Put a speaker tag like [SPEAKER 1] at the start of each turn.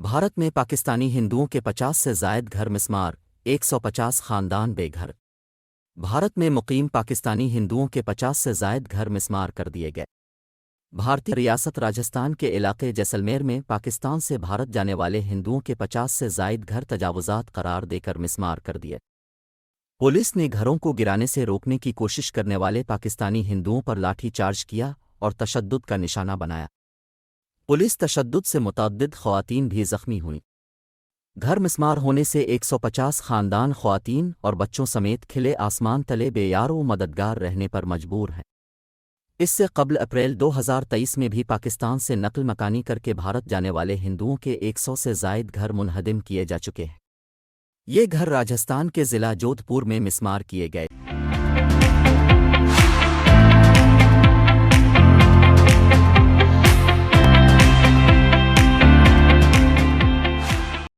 [SPEAKER 1] بھارت میں پاکستانی ہندوؤں کے 50 سے زائد گھر مسمار، 150 خاندان بے گھر۔ بھارت میں مقیم پاکستانی ہندوؤں کے 50 سے زائد گھر مسمار کر دیے گئے۔ بھارتی ریاست راجستھان کے علاقے جیسلمیر میں پاکستان سے بھارت جانے والے ہندوؤں کے 50 سے زائد گھر تجاوزات قرار دے کر مسمار کر دیے۔ پولیس نے گھروں کو گرانے سے روکنے کی کوشش کرنے والے پاکستانی ہندوؤں پر لاٹھی چارج کیا اور تشدد کا نشانہ بنایا۔ پولیس تشدد سے متعدد خواتین بھی زخمی ہوئیں۔ گھر مسمار ہونے سے 150 خاندان خواتین اور بچوں سمیت کھلے آسمان تلے بے یار و مددگار رہنے پر مجبور ہیں۔ اس سے قبل اپریل 2023 میں بھی پاکستان سے نقل مکانی کر کے بھارت جانے والے ہندوؤں کے 100 سے زائد گھر منہدم کیے جا چکے ہیں۔ یہ گھر راجستھان کے ضلع جودھ پور میں مسمار کیے گئے۔